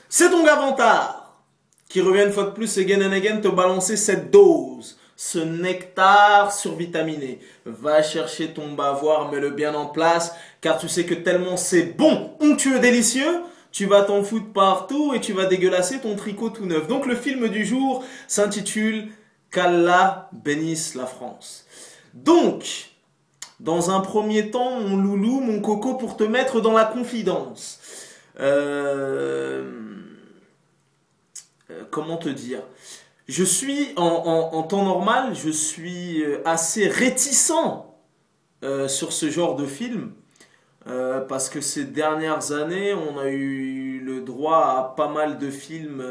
C'est ton gars Vantard qui revient une fois de plus again and again te balancer cette dose, ce nectar survitaminé. Va chercher ton bavoir, mets-le bien en place, car tu sais que tellement c'est bon, onctueux, délicieux, tu vas t'en foutre partout et tu vas dégueulasser ton tricot tout neuf. Donc le film du jour s'intitule Qu'Allah bénisse la France. Donc, dans un premier temps, mon loulou, mon coco, pour te mettre dans la confidence. Comment te dire? Je suis, en temps normal, je suis assez réticent sur ce genre de film. Parce que ces dernières années, on a eu le droit à pas mal de films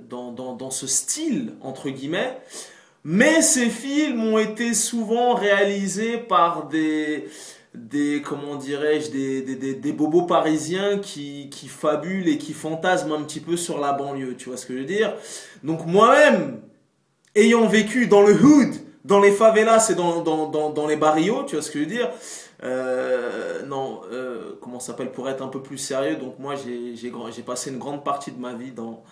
dans ce style, entre guillemets. Mais ces films ont été souvent réalisés par comment dirais-je, des bobos parisiens qui fabulent et qui fantasment un petit peu sur la banlieue, tu vois ce que je veux dire? Donc moi-même, ayant vécu dans le hood, dans les favelas et dans les barrios, tu vois ce que je veux dire? Comment ça s'appelle, pour être un peu plus sérieux, donc moi j'ai passé une grande partie de ma vie dans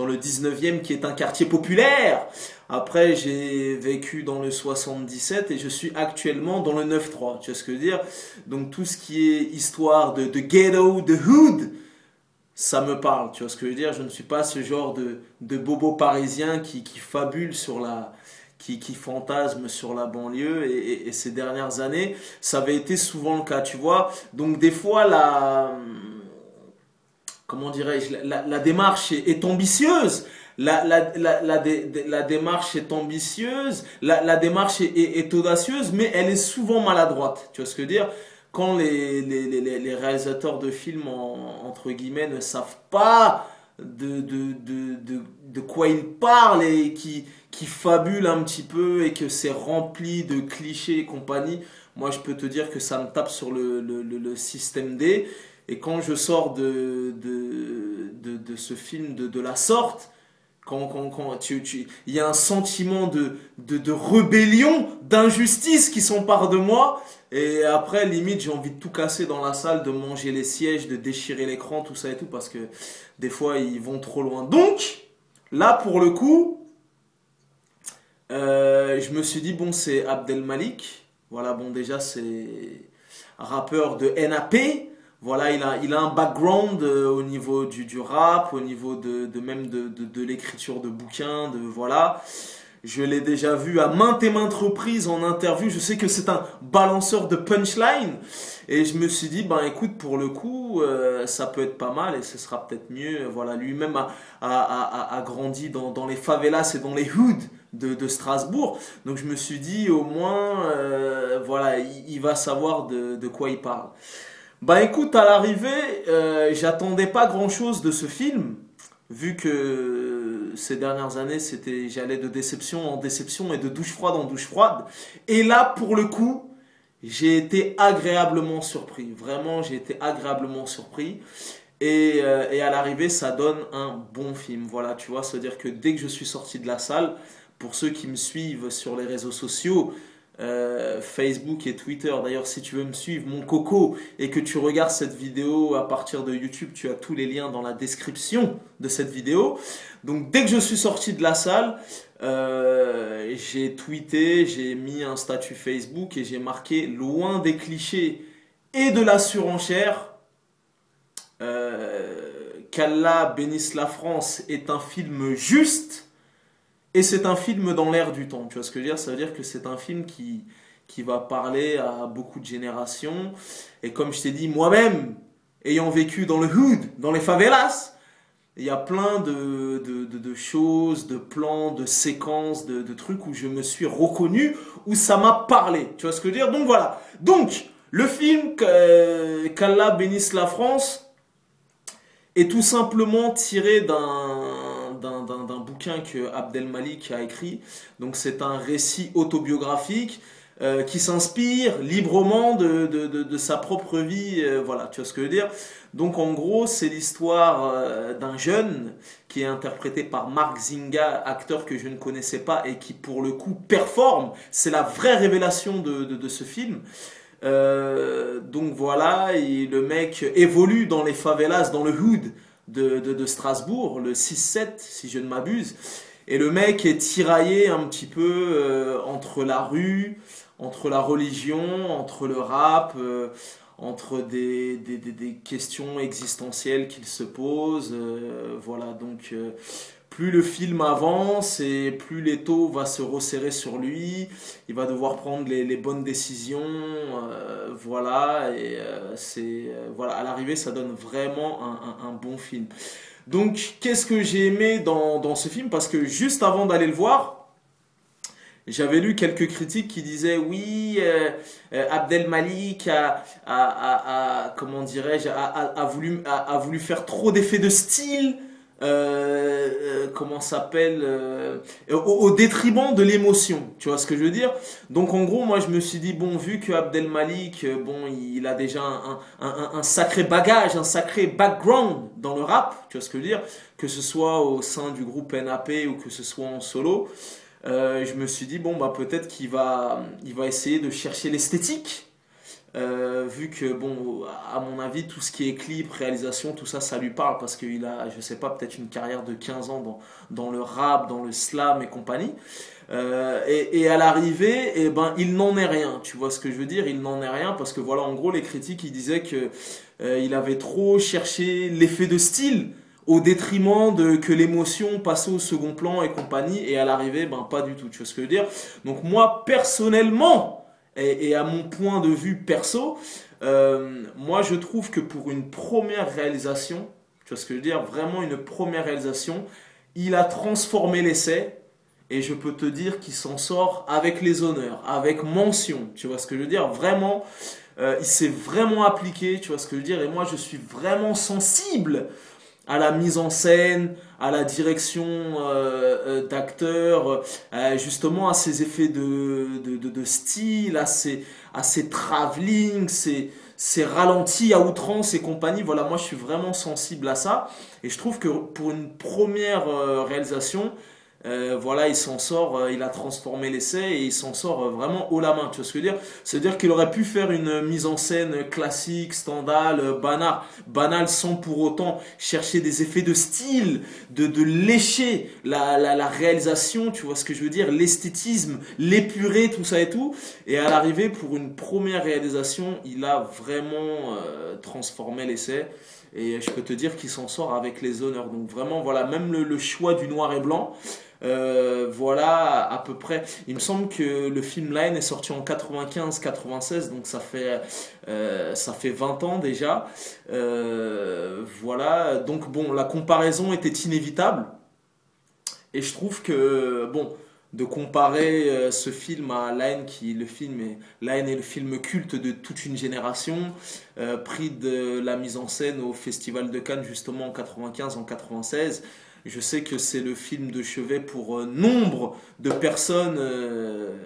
le 19e qui est un quartier populaire. Après j'ai vécu dans le 77 et je suis actuellement dans le 9-3, tu vois ce que je veux dire? Donc tout ce qui est histoire de ghetto, de hood, ça me parle, tu vois ce que je veux dire? Je ne suis pas ce genre de bobo parisien qui fabule sur qui fantasme sur la banlieue et ces dernières années, ça avait été souvent le cas, tu vois. Donc des fois, comment dirais-je, la démarche est ambitieuse. La démarche est ambitieuse, la démarche est audacieuse, mais elle est souvent maladroite. Tu vois ce que je veux dire? Quand les réalisateurs de films, entre guillemets, ne savent pas de quoi ils parlent et qui fabulent un petit peu et que c'est rempli de clichés et compagnie, moi je peux te dire que ça me tape sur le système D. Et quand je sors de ce film de la sorte, il y a un sentiment de rébellion, d'injustice qui s'empare de moi. Et après, limite, j'ai envie de tout casser dans la salle, de manger les sièges, de déchirer l'écran, tout ça et tout, parce que des fois, ils vont trop loin. Donc, là, pour le coup, je me suis dit, bon, c'est Abdel Malik. Voilà, bon, déjà, c'est rappeur de NAP. Voilà, il a un background au niveau du rap, au niveau même de l'écriture de bouquins, voilà. Je l'ai déjà vu à maintes et maintes reprises en interview. Je sais que c'est un balanceur de punchline. Et je me suis dit, ben écoute, pour le coup, ça peut être pas mal et ce sera peut-être mieux. Voilà, lui-même a grandi dans les favelas et dans les hoods de Strasbourg. Donc je me suis dit, au moins, voilà, il va savoir de quoi il parle. Bah écoute, à l'arrivée, j'attendais pas grand-chose de ce film, vu que ces dernières années, j'allais de déception en déception et de douche froide en douche froide. Et là, pour le coup, j'ai été agréablement surpris. Vraiment, j'ai été agréablement surpris. Et à l'arrivée, ça donne un bon film. Voilà, tu vois, c'est-à-dire que dès que je suis sorti de la salle, pour ceux qui me suivent sur les réseaux sociaux, Facebook et Twitter. D'ailleurs, si tu veux me suivre, mon coco, et que tu regardes cette vidéo à partir de YouTube, tu as tous les liens dans la description de cette vidéo. Donc, dès que je suis sorti de la salle, j'ai tweeté, j'ai mis un statut Facebook et j'ai marqué loin des clichés et de la surenchère. Qu'Allah bénisse la France est un film juste. Et c'est un film dans l'air du temps, tu vois ce que je veux dire? Ça veut dire que c'est un film qui va parler à beaucoup de générations. Et comme je t'ai dit, moi-même, ayant vécu dans le hood, dans les favelas, il y a plein de choses, de plans, de séquences, de trucs où je me suis reconnu, où ça m'a parlé. Tu vois ce que je veux dire? Donc voilà. Donc, le film Qu'Allah bénisse la France est tout simplement tiré d'un bouquin que Abdel Malik a écrit. Donc c'est un récit autobiographique qui s'inspire librement de sa propre vie. Voilà, tu vois ce que je veux dire? Donc en gros, c'est l'histoire d'un jeune qui est interprété par Mark Zinga, acteur que je ne connaissais pas et qui pour le coup performe. C'est la vraie révélation de ce film. Donc voilà, et le mec évolue dans les favelas, dans le hood, de Strasbourg, le 6-7 si je ne m'abuse. Et le mec est tiraillé un petit peu entre la rue, entre la religion, entre le rap, entre des questions existentielles qu'il se pose. Voilà, donc plus le film avance et plus l'étau va se resserrer sur lui, il va devoir prendre les bonnes décisions. Voilà, et voilà, à l'arrivée, ça donne vraiment un bon film. Donc, qu'est-ce que j'ai aimé dans ce film? Parce que juste avant d'aller le voir, j'avais lu quelques critiques qui disaient oui, Abdel Malik comment dirais-je, a voulu faire trop d'effets de style, comment s'appelle, au détriment de l'émotion. Tu vois ce que je veux dire? Donc en gros, moi je me suis dit bon, vu que Abdel Malik, bon, il a déjà un sacré bagage, un sacré background dans le rap. Tu vois ce que je veux dire? Que ce soit au sein du groupe NAP ou que ce soit en solo. Je me suis dit bon bah peut-être qu'il va essayer de chercher l'esthétique, vu que bon, à mon avis tout ce qui est clip, réalisation, tout ça, ça lui parle parce qu'il a, je sais pas, peut-être une carrière de 15 ans dans le rap, dans le slam et compagnie. Et à l'arrivée, eh ben il n'en est rien. Tu vois ce que je veux dire? Il n'en est rien parce que voilà, en gros les critiques ils disaient que il avait trop cherché l'effet de style au détriment de que l'émotion passait au second plan et compagnie, et à l'arrivée, ben pas du tout, tu vois ce que je veux dire. Donc moi, personnellement, et à mon point de vue perso, moi je trouve que pour une première réalisation, tu vois ce que je veux dire, vraiment une première réalisation, il a transformé l'essai, et je peux te dire qu'il s'en sort avec les honneurs, avec mention, tu vois ce que je veux dire, vraiment, il s'est vraiment appliqué, tu vois ce que je veux dire, et moi je suis vraiment sensible à la mise en scène, à la direction d'acteurs, justement à ces effets de style, à ces travelling, ces ralentis à outrance et compagnie. Voilà, moi je suis vraiment sensible à ça. Et je trouve que pour une première réalisation, voilà, il s'en sort, il a transformé l'essai et il s'en sort vraiment haut la main. Tu vois ce que je veux dire? C'est-à-dire qu'il aurait pu faire une mise en scène classique, standard, banale, sans pour autant chercher des effets de style, de lécher la réalisation. Tu vois ce que je veux dire? L'esthétisme, l'épurer, tout ça et tout. Et à l'arrivée, pour une première réalisation, il a vraiment transformé l'essai. Et je peux te dire qu'il s'en sort avec les honneurs. Donc vraiment, voilà, même le choix du noir et blanc, voilà, à peu près. Il me semble que le film Line est sorti en 95-96, donc ça fait 20 ans déjà. Voilà, donc bon, la comparaison était inévitable. Et je trouve que, bon, de comparer ce film à Line, Line est le film culte de toute une génération, prix de la mise en scène au Festival de Cannes justement en 95, en 96. Je sais que c'est le film de chevet pour nombre de personnes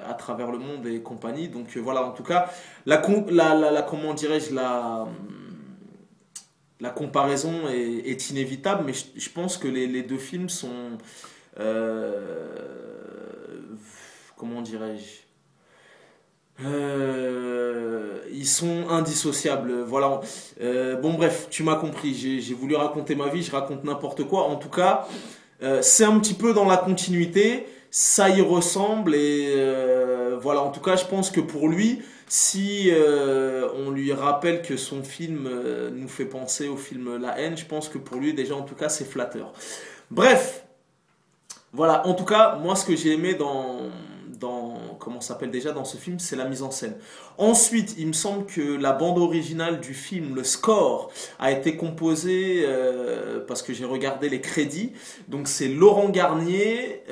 à travers le monde et compagnie. Donc voilà, en tout cas, comment dirais-je, la comparaison est inévitable, mais je pense que les deux films sont, comment dirais-je, ils sont indissociables. Voilà. Bon bref, tu m'as compris. J'ai voulu raconter ma vie, je raconte n'importe quoi. En tout cas, c'est un petit peu dans la continuité. Ça y ressemble et voilà. En tout cas, je pense que pour lui, si on lui rappelle que son film nous fait penser au film La Haine, je pense que pour lui déjà, en tout cas, c'est flatteur. Bref. Voilà, en tout cas, moi ce que j'ai aimé comment ça s'appelle déjà dans ce film, c'est la mise en scène. Ensuite, il me semble que la bande originale du film, le score, a été composé, parce que j'ai regardé les crédits, donc c'est Laurent Garnier,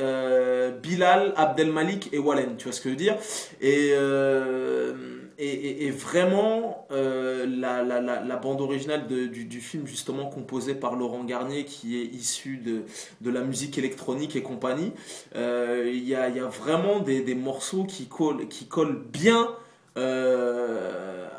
Bilal, Abdelmalik et Wallen, tu vois ce que je veux dire? Et vraiment, la bande originale du film, justement composée par Laurent Garnier, qui est issu de la musique électronique et compagnie, il y a vraiment des morceaux qui collent bien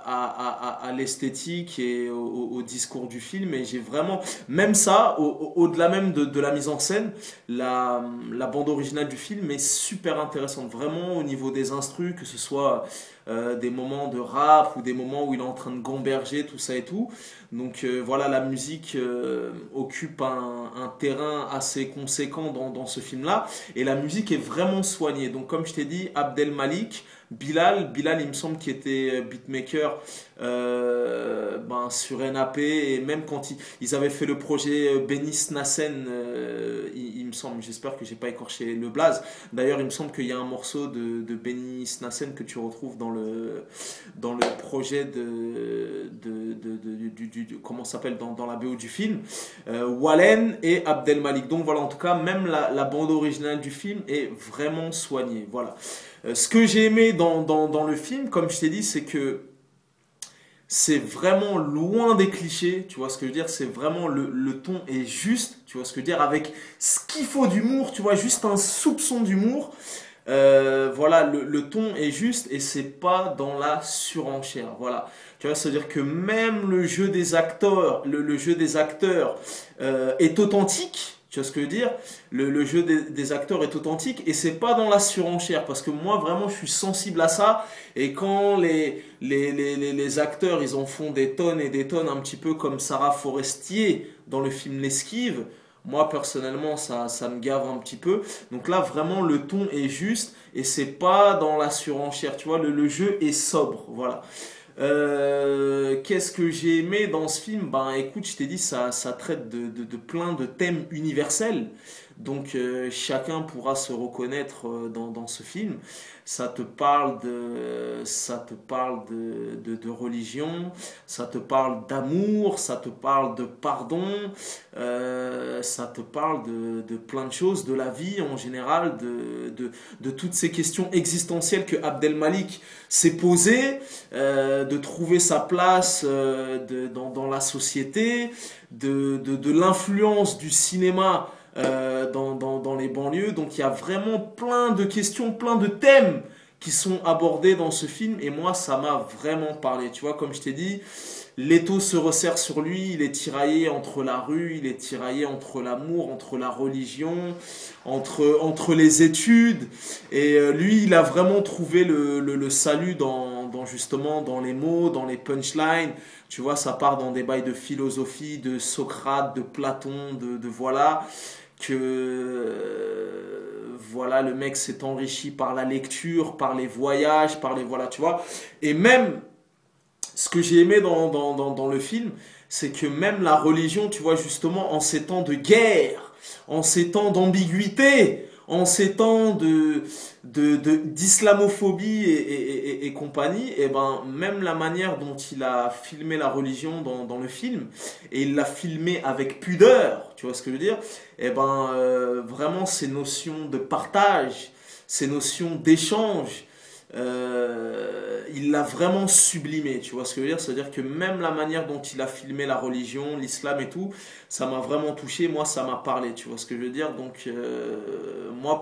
à l'esthétique et au discours du film. Et j'ai vraiment, même ça, au-delà même de la mise en scène, la bande originale du film est super intéressante, vraiment au niveau des instrus, que ce soit des moments de rap ou des moments où il est en train de gamberger, tout ça et tout. Donc voilà, la musique occupe un terrain assez conséquent dans ce film-là. Et la musique est vraiment soignée. Donc comme je t'ai dit, Abdel Malik, Bilal, il me semble qu'il était beatmaker sur NAP, et même quand ils avaient fait le projet Benis Nassen, il me semble, j'espère que j'ai pas écorché le blaze. D'ailleurs, il me semble qu'il y a un morceau de Benis Nassen que tu retrouves dans le projet comment ça s'appelle dans la BO du film, Wallen et Abdel Malik. Donc voilà, en tout cas, même la bande originale du film est vraiment soignée. Voilà. Ce que j'ai aimé dans le film, comme je t'ai dit, c'est que c'est vraiment loin des clichés, tu vois ce que je veux dire, c'est vraiment le ton est juste, tu vois ce que je veux dire, avec ce qu'il faut d'humour, tu vois, juste un soupçon d'humour. Voilà, le ton est juste et c'est pas dans la surenchère. Voilà, tu vois, c'est-à-dire que même le jeu des acteurs, le jeu des acteurs est authentique. Tu vois ce que je veux dire? Le jeu des acteurs est authentique et c'est pas dans la surenchère, parce que moi vraiment je suis sensible à ça, et quand les acteurs ils en font des tonnes et des tonnes, un petit peu comme Sarah Forestier dans le film L'Esquive, moi personnellement ça me gave un petit peu. Donc là vraiment le ton est juste et c'est pas dans la surenchère, tu vois, le jeu est sobre, voilà. Qu'est-ce que j'ai aimé dans ce film? Ben écoute, je t'ai dit, ça traite de plein de thèmes universels. Donc chacun pourra se reconnaître dans ce film. Ça te parle de religion, ça te parle d'amour, ça te parle de pardon, ça te parle de plein de choses, de la vie en général, de toutes ces questions existentielles que Abdel Malik s'est posées, de trouver sa place dans la société, de l'influence du cinéma dans les banlieues. Donc il y a vraiment plein de questions, plein de thèmes qui sont abordés dans ce film, et moi ça m'a vraiment parlé. Tu vois, comme je t'ai dit, l'étau se resserre sur lui, il est tiraillé entre la rue, il est tiraillé entre l'amour, entre la religion, entre les études, et lui il a vraiment trouvé le salut justement dans les mots, dans les punchlines. Tu vois, ça part dans des bails de philosophie, de Socrate, de Platon, de voilà, voilà, le mec s'est enrichi par la lecture, par les voyages, voilà, tu vois. Et même, ce que j'ai aimé dans le film, c'est que même la religion, tu vois, justement, en ces temps de guerre, en ces temps d'ambiguïté, en ces temps d'islamophobie et compagnie, et ben même la manière dont il a filmé la religion dans le film, et il l'a filmé avec pudeur, tu vois ce que je veux dire, et ben vraiment ces notions de partage, ces notions d'échange, il l'a vraiment sublimé, tu vois ce que je veux dire, c'est-à-dire que même la manière dont il a filmé la religion, l'islam et tout, ça m'a vraiment touché, moi ça m'a parlé, tu vois ce que je veux dire. Donc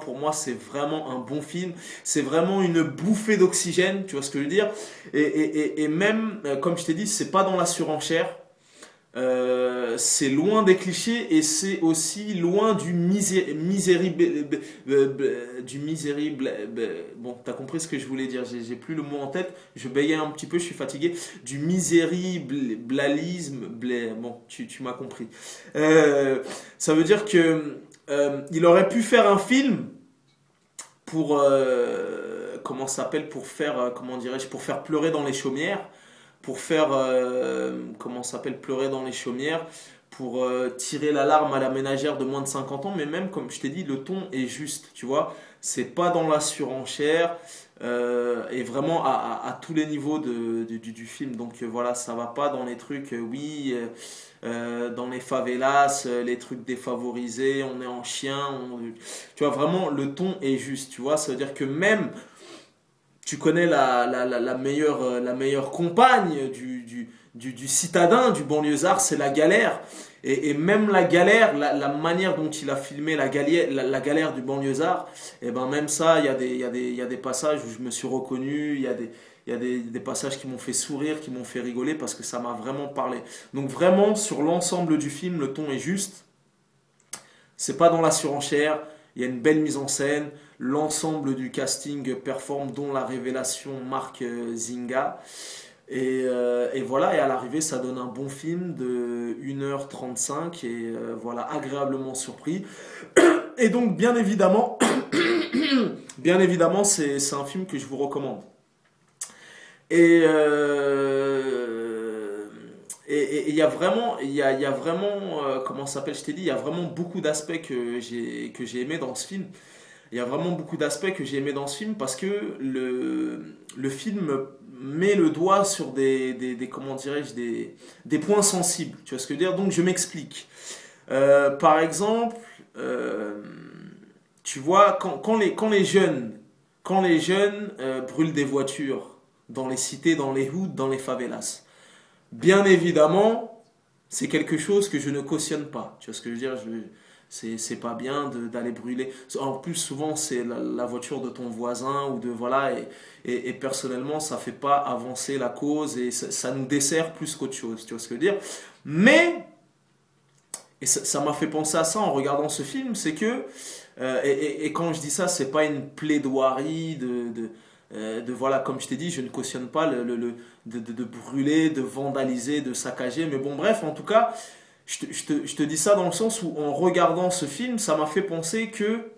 pour moi c'est vraiment un bon film, c'est vraiment une bouffée d'oxygène, tu vois ce que je veux dire, et même comme je t'ai dit, c'est pas dans la surenchère. C'est loin des clichés et c'est aussi loin du misérable. Bon, t'as compris ce que je voulais dire. J'ai plus le mot en tête. Je bégayais un petit peu, je suis fatigué. Du misérabilisme. Bon, tu m'as compris. Ça veut dire que il aurait pu faire un film pour comment ça s'appelle, pour faire comment dirais-je, pour faire pleurer dans les chaumières, pour faire comment ça s'appelle, pleurer dans les chaumières, pour tirer la larme à la ménagère de moins de 50 ans. Mais même comme je t'ai dit, le ton est juste, tu vois, c'est pas dans la surenchère, et vraiment à tous les niveaux du film. Donc voilà, ça va pas dans les trucs dans les favelas, les trucs défavorisés, on est en chien, tu vois, vraiment le ton est juste, tu vois, ça veut dire que même tu connais la meilleure compagne du citadin, du banlieusard, c'est la galère. Et même la galère, la manière dont il a filmé la galère du banlieusard, et ben même ça, il y a des passages où je me suis reconnu, il y a des passages qui m'ont fait sourire, qui m'ont fait rigoler, parce que ça m'a vraiment parlé. Donc vraiment, sur l'ensemble du film, le ton est juste. C'est pas dans la surenchère. il y a une belle mise en scène, l'ensemble du casting performe, dont la révélation Marc Zinga. Et voilà, et à l'arrivée, ça donne un bon film de 1h35 et voilà, agréablement surpris. Et donc, bien évidemment, c'est un film que je vous recommande. Et il y a vraiment, comment ça s'appelle, je t'ai dit, il y a vraiment beaucoup d'aspects que j'ai aimé dans ce film. Il y a vraiment beaucoup d'aspects que j'ai aimé dans ce film parce que le film met le doigt sur comment dirais-je, des points sensibles. Tu vois ce que je veux dire? Donc je m'explique. Par exemple, tu vois, quand les jeunes brûlent des voitures dans les cités, dans les hoods, dans les favelas, bien évidemment, c'est quelque chose que je ne cautionne pas. Tu vois ce que je veux dire? C'est pas bien d'aller brûler. En plus, souvent, c'est la voiture de ton voisin ou de voilà. Et personnellement, ça fait pas avancer la cause et ça nous dessert plus qu'autre chose. Tu vois ce que je veux dire? Mais, et ça m'a fait penser à ça en regardant ce film, c'est que, et quand je dis ça, c'est pas une plaidoirie voilà, comme je t'ai dit, je ne cautionne pas de brûler, de vandaliser, de saccager. Mais bon, bref, en tout cas, je te dis ça dans le sens où en regardant ce film, ça m'a fait penser que,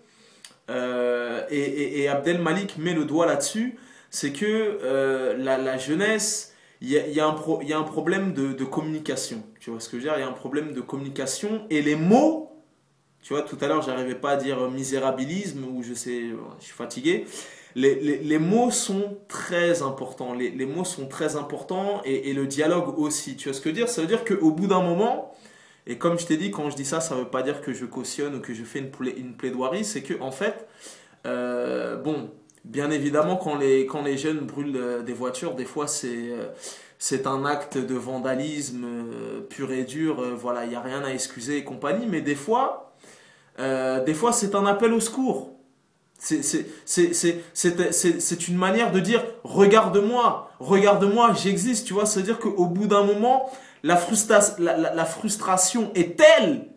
et Abdel Malik met le doigt là-dessus, c'est que la jeunesse, il y a un problème de communication. Tu vois ce que je veux dire? Il y a un problème de communication et les mots, tu vois, tout à l'heure, j'arrivais pas à dire misérabilisme ou je sais, je suis fatigué. Les mots sont très importants. Les mots sont très importants et le dialogue aussi. Tu vois ce que je veux dire? Ça veut dire qu'au bout d'un moment, et comme je t'ai dit, quand je dis ça, ça ne veut pas dire que je cautionne ou que je fais une plaidoirie. C'est que en fait, bon, bien évidemment, quand les jeunes brûlent des voitures, des fois c'est un acte de vandalisme pur et dur. Voilà, il n'y a rien à excuser et compagnie. Mais des fois c'est un appel au secours. C'est une manière de dire regarde-moi, j'existe, tu vois. C'est-à-dire qu'au bout d'un moment, la frustration est telle.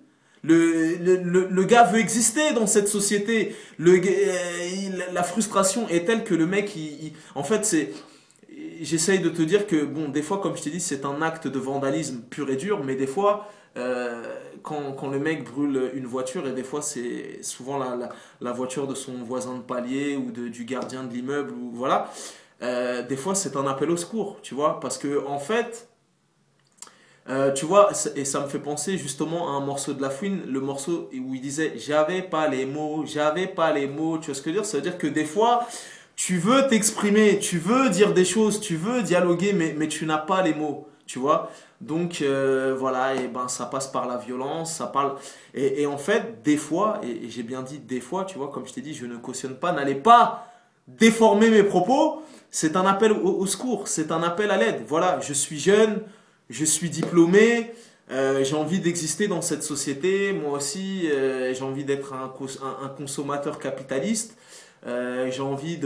Le gars veut exister dans cette société. La frustration est telle que le mec, en fait, j'essaye de te dire que, bon, des fois, comme je t'ai dit, c'est un acte de vandalisme pur et dur, mais des fois, quand le mec brûle une voiture, et des fois c'est souvent la voiture de son voisin de palier ou du gardien de l'immeuble, ou voilà, des fois c'est un appel au secours, tu vois, parce que en fait, tu vois, et ça me fait penser justement à un morceau de La Fouine, le morceau où il disait j'avais pas les mots, tu vois ce que je veux dire? Ça veut dire que des fois, tu veux t'exprimer, tu veux dire des choses, tu veux dialoguer, mais tu n'as pas les mots, tu vois. Donc voilà, et ben ça passe par la violence, ça parle. Et en fait, des fois, et j'ai bien dit des fois, tu vois, comme je t'ai dit, je ne cautionne pas, n'allez pas déformer mes propos. C'est un appel au secours, c'est un appel à l'aide. Voilà, je suis jeune, je suis diplômé, j'ai envie d'exister dans cette société. Moi aussi, j'ai envie d'être un consommateur capitaliste. J'ai envie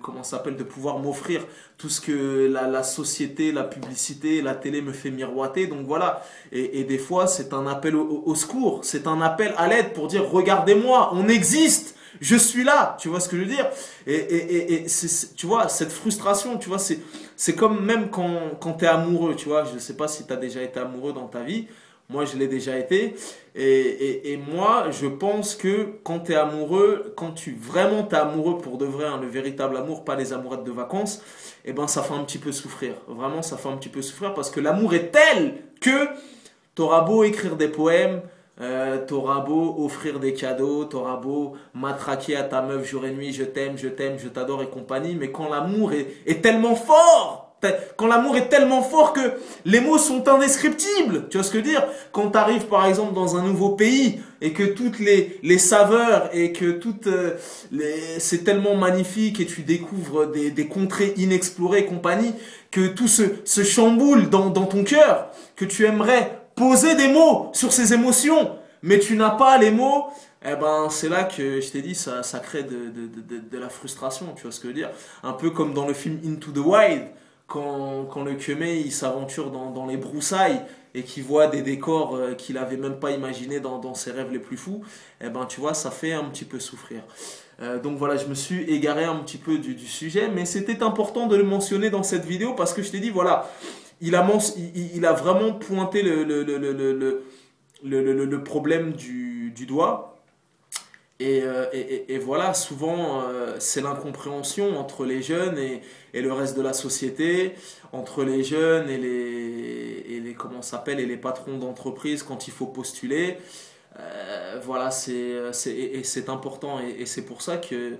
comment ça s'appelle, de pouvoir m'offrir tout ce que la société, la publicité, la télé me fait miroiter. Donc voilà. Et des fois, c'est un appel au secours. C'est un appel à l'aide pour dire, regardez-moi, on existe. Je suis là. Tu vois ce que je veux dire? Et tu vois, cette frustration, tu vois, c'est comme même quand tu es amoureux, tu vois. Je ne sais pas si tu as déjà été amoureux dans ta vie. Moi, je l'ai déjà été. Et moi, je pense que quand tu es amoureux, quand vraiment t'es amoureux pour de vrai, hein, le véritable amour, pas les amourettes de vacances, eh ben, ça fait un petit peu souffrir. Vraiment, ça fait un petit peu souffrir parce que l'amour est tel que t'auras beau écrire des poèmes, t'auras beau offrir des cadeaux, t'auras beau matraquer à ta meuf jour et nuit, je t'aime, je t'adore et compagnie, mais quand l'amour est tellement fort, quand l'amour est tellement fort que les mots sont indescriptibles, tu vois ce que je veux dire? Quand tu arrives par exemple dans un nouveau pays et que toutes les saveurs et que c'est tellement magnifique et tu découvres des contrées inexplorées et compagnie, que tout se chamboule dans ton cœur, que tu aimerais poser des mots sur ces émotions, mais tu n'as pas les mots, eh ben c'est là que je t'ai dit, ça crée de la frustration, tu vois ce que je veux dire? Un peu comme dans le film Into the Wild. Quand le Kemei il s'aventure dans les broussailles et qui voit des décors qu'il n'avait même pas imaginé dans ses rêves les plus fous, eh ben, tu vois, ça fait un petit peu souffrir. Donc voilà, je me suis égaré un petit peu du sujet, mais c'était important de le mentionner dans cette vidéo parce que je t'ai dit, voilà, il a vraiment pointé le problème du doigt. Et voilà, souvent, c'est l'incompréhension entre les jeunes et le reste de la société, entre les jeunes comment ça s'appelle, et les patrons d'entreprise quand il faut postuler. Voilà, c'est important et c'est pour ça que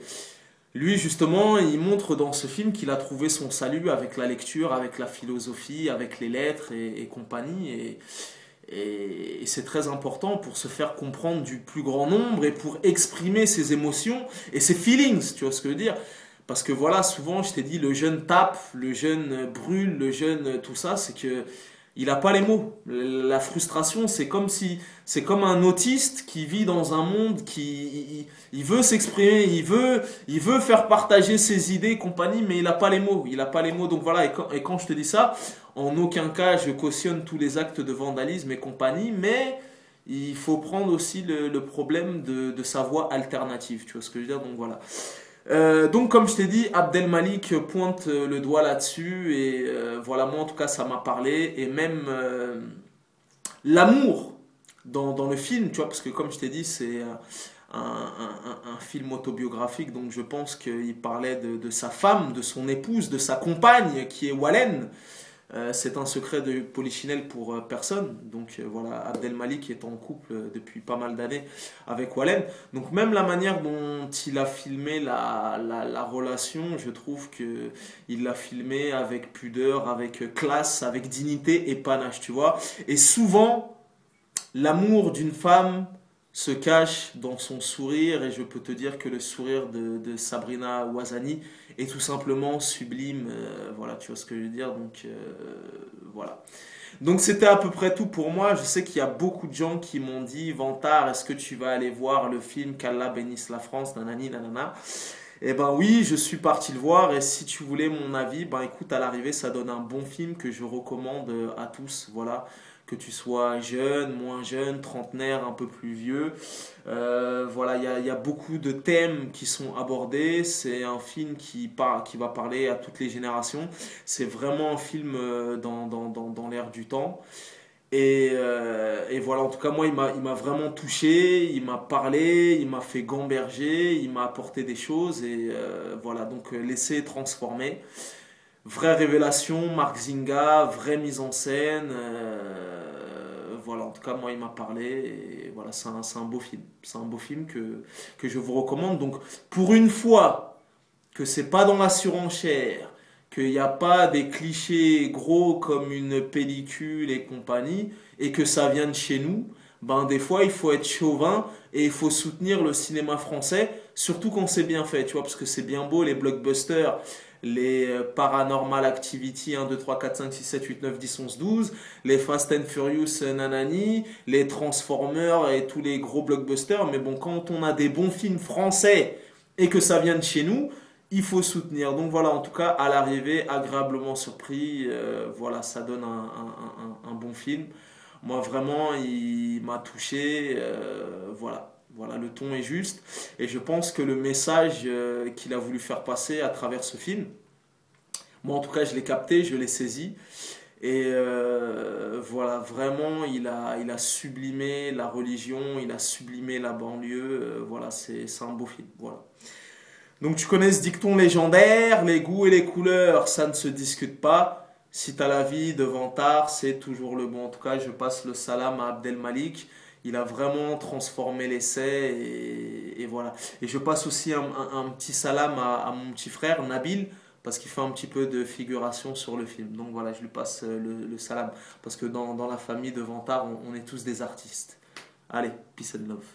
lui, justement, il montre dans ce film qu'il a trouvé son salut avec la lecture, avec la philosophie, avec les lettres et compagnie. Et c'est très important pour se faire comprendre du plus grand nombre et pour exprimer ses émotions et ses feelings, tu vois ce que je veux dire? Parce que voilà, souvent, je t'ai dit, le jeune tape, le jeune brûle, le jeune tout ça, c'est que il n'a pas les mots. La frustration, c'est comme un autiste qui vit dans un monde il veut s'exprimer, il veut faire partager ses idées et compagnie, mais il n'a pas les mots. Il n'a pas les mots. Donc voilà, et quand je te dis ça, en aucun cas je cautionne tous les actes de vandalisme et compagnie, mais il faut prendre aussi le problème de sa voie alternative. Tu vois ce que je veux dire? Donc voilà. Donc comme je t'ai dit, Abdel Malik pointe le doigt là-dessus et voilà, moi en tout cas ça m'a parlé et même l'amour dans le film, tu vois, parce que comme je t'ai dit c'est un film autobiographique, donc je pense qu'il parlait de sa femme, de son épouse, de sa compagne qui est Wallen. C'est un secret de Polichinelle pour personne. Donc voilà, Abdel Malik est en couple depuis pas mal d'années avec Wallen. Donc même la manière dont il a filmé la relation, je trouve que il l'a filmé avec pudeur, avec classe, avec dignité et panache, tu vois. Et souvent, l'amour d'une femme se cache dans son sourire et je peux te dire que le sourire de Sabrina Ouazani est tout simplement sublime. Voilà, tu vois ce que je veux dire. Donc voilà. Donc c'était à peu près tout pour moi. Je sais qu'il y a beaucoup de gens qui m'ont dit Vantard, est-ce que tu vas aller voir le film Qu'Allah bénisse la France, nanani nanana. Eh ben oui, je suis parti le voir et si tu voulais mon avis, ben écoute, à l'arrivée, ça donne un bon film que je recommande à tous. Voilà, que tu sois jeune, moins jeune, trentenaire, un peu plus vieux. Voilà, il y a beaucoup de thèmes qui sont abordés. C'est un film qui va parler à toutes les générations. C'est vraiment un film dans l'air du temps. Et voilà, en tout cas, moi, il m'a vraiment touché, il m'a parlé, il m'a fait gamberger, il m'a apporté des choses. Et voilà, donc laissez transformer. Vraie révélation, Mark Zinga, vraie mise en scène. Voilà, en tout cas, moi, il m'a parlé. Et voilà, c'est un beau film. C'est un beau film que je vous recommande. Donc, pour une fois que c'est pas dans la surenchère, qu'il n'y a pas des clichés gros comme une pellicule et compagnie, et que ça vient de chez nous, ben des fois il faut être chauvin et il faut soutenir le cinéma français, surtout quand c'est bien fait, tu vois, parce que c'est bien beau les blockbusters, les Paranormal Activity 1, 2, 3, 4, 5, 6, 7, 8, 9, 10, 11, 12, les Fast and Furious nanani, les Transformers et tous les gros blockbusters, mais bon, quand on a des bons films français et que ça vient de chez nous, il faut soutenir. Donc voilà, en tout cas, à l'arrivée, agréablement surpris. Voilà, ça donne un bon film. Moi, vraiment, il m'a touché. Voilà, le ton est juste. Et je pense que le message qu'il a voulu faire passer à travers ce film, moi, en tout cas, je l'ai capté, je l'ai saisi. Et voilà, vraiment, il a sublimé la religion, il a sublimé la banlieue. Voilà, c'est un beau film. Voilà. Donc tu connais ce dicton légendaire, les goûts et les couleurs, ça ne se discute pas. Si tu as la vie de Vantard, c'est toujours le bon. En tout cas, je passe le salam à Abdel Malik. Il a vraiment transformé l'essai et voilà. Et je passe aussi un petit salam à mon petit frère Nabil parce qu'il fait un petit peu de figuration sur le film. Donc voilà, je lui passe le salam parce que dans la famille de Vantard, on est tous des artistes. Allez, peace and love.